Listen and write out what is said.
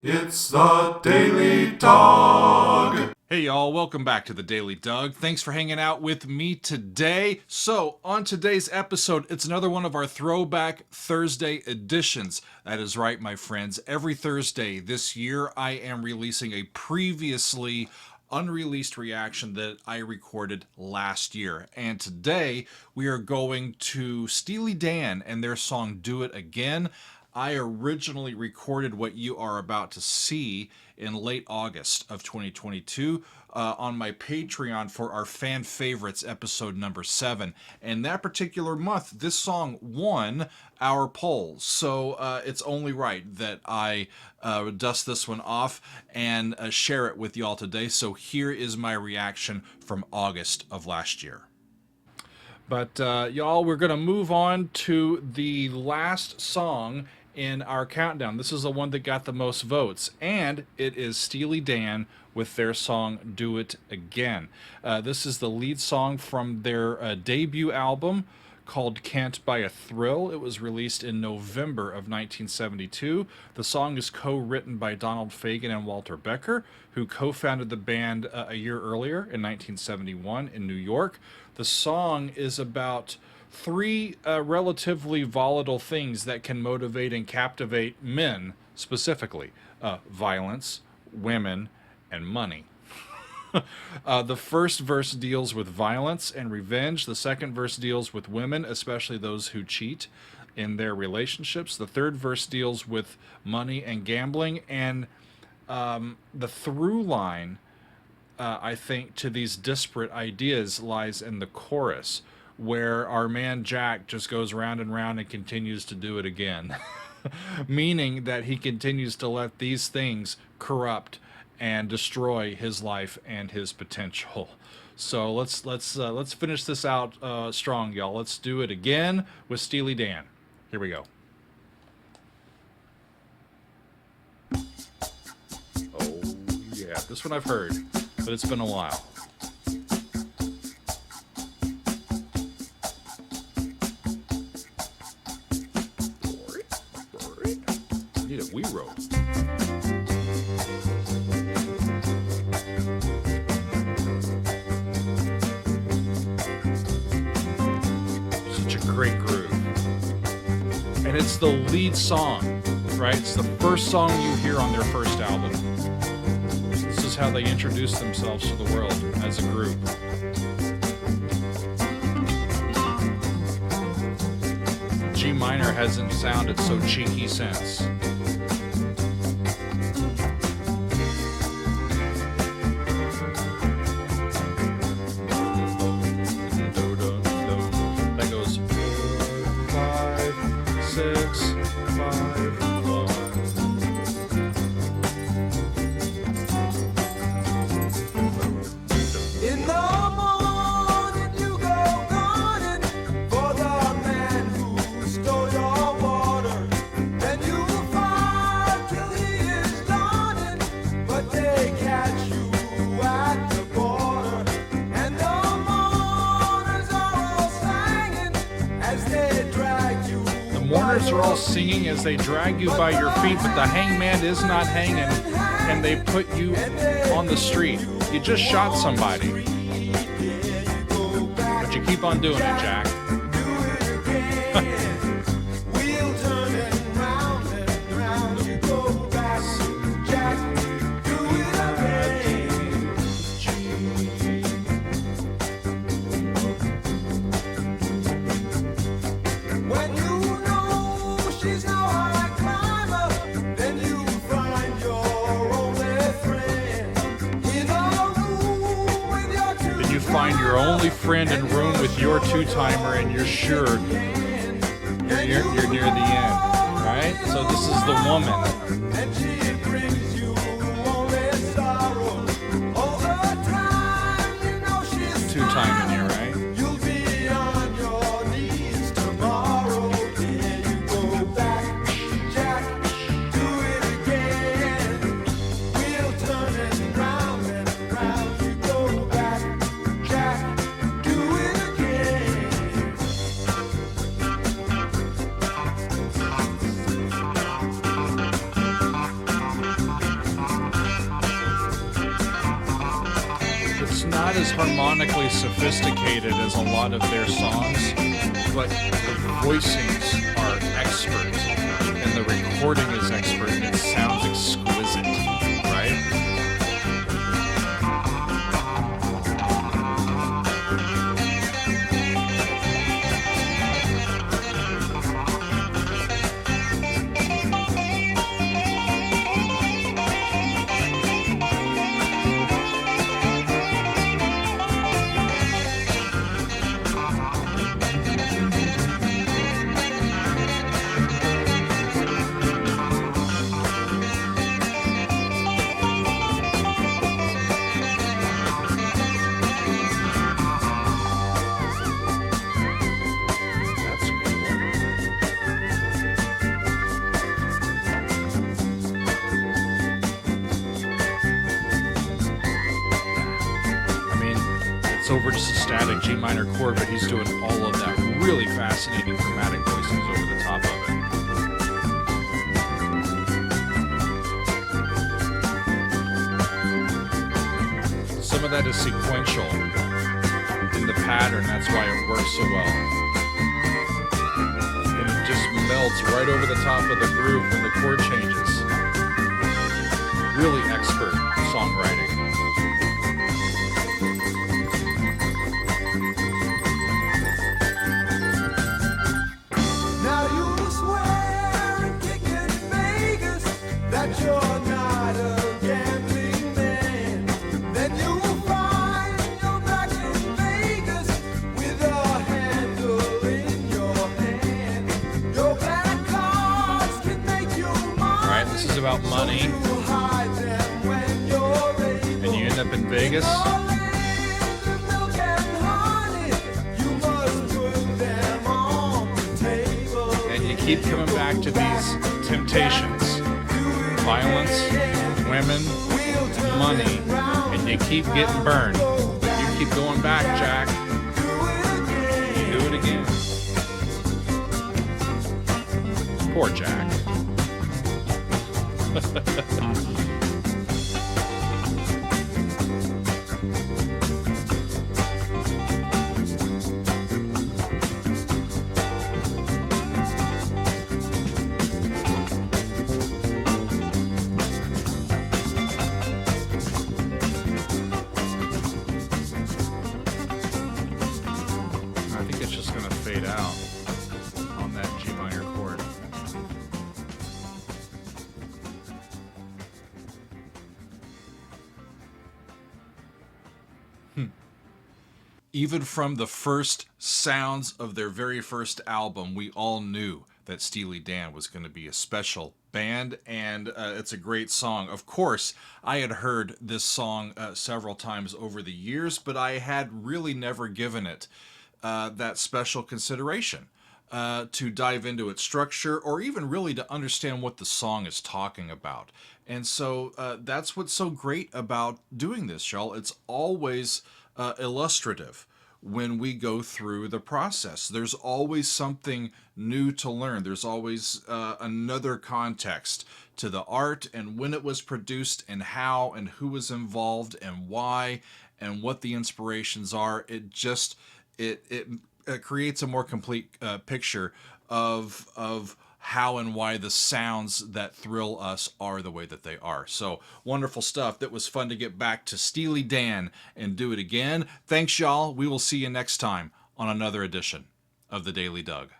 It's the Daily Dog. Hey y'all, welcome back to the Daily Doug. Thanks for hanging out with me today. So, on today's episode, it's another one of our Throwback Thursday editions. That is right, my friends. Every Thursday this year, I am releasing a previously unreleased reaction that I recorded last year. And today, we are going to Steely Dan and their song Do It Again. I originally recorded what you are about to see in late August of 2022 on my Patreon for our fan favorites episode number 7. And that particular month, this song won our poll. So it's only right that I dust this one off and share it with y'all today. So here is my reaction from August of last year. But y'all, we're going to move on to the last song in our countdown. This is the one that got the most votes, and it is Steely Dan with their song Do It Again. This is the lead song from their debut album called Can't Buy a Thrill. It was released in November of 1972. The song is co-written by Donald Fagen and Walter Becker, who co-founded the band a year earlier in 1971 in New York. The song is about three relatively volatile things that can motivate and captivate men, specifically violence, women, and money. The first verse deals with violence and revenge. The second verse deals with women, especially those who cheat in their relationships. The third verse deals with money and gambling. And the through line, I think, to these disparate ideas lies in the chorus, where our man Jack just goes round and round and continues to do it again. Meaning that he continues to let these things corrupt and destroy his life and his potential. So let's finish this out strong, y'all. Let's do it again with Steely Dan. Here we go. Oh yeah, this one I've heard, but it's been a while. Need a wee rope. Such a great groove. And it's the lead song, right? It's the first song you hear on their first album. This is how they introduce themselves to the world as a group. G minor hasn't sounded so cheeky since. That goes 5, 6, 5, 1. In the morning you go running for the man who stole your water. Then you fight till he is dawning, but they catch you at the border. And the mourners are all singing as they drag you. The mourners are all singing as they drag you by your feet, but the hangman is not hanging, and they put you on the street. You just shot somebody, but you keep on doing it, Jack. We'll turn it round and round. You go back, Jack, do it again. When you know she's no high climber, then you find your only friend in a room with your two. Then you find your only friend in room with your two-timer, and you're sure you're near the end, right? So this is the woman. And she brings you only sorrow. All the time, you know she's Two-timing you, right? You'll be on your knees tomorrow. Yeah, you go back, Jack, do it again. We'll turn it round and round. You go back, Jack, do it again. not as harmonically sophisticated as a lot of their songs, but the voicings are expert, and the recording is expert, and it sounds exquisite, right? Over just a static G minor chord, but he's doing all of that really fascinating chromatic voicings over the top of it. Some of that is sequential in the pattern, that's why it works so well. And it just melts right over the top of the groove when the chord changes. Really expert songwriting. About money, and you end up in Vegas. And you keep coming back to these temptations: violence, women, money, and you keep getting burned. You keep going back, Jack. You do it again. Poor Jack. I think it's just going to fade out on that G minor chord. Even from the first sounds of their very first album, we all knew that Steely Dan was going to be a special band, and it's a great song. Of course, I had heard this song several times over the years, but I had really never given it that special consideration to dive into its structure or even really to understand what the song is talking about. And so that's what's so great about doing this, y'all. It's always illustrative when we go through the process. There's always something new to learn. There's always another context to the art and when it was produced and how and who was involved and why and what the inspirations are. It just it creates a more complete picture of how and why the sounds that thrill us are the way that they are. So wonderful stuff. That was fun to get back to Steely Dan and do it again. Thanks, y'all. We will see you next time on another edition of The Daily Doug.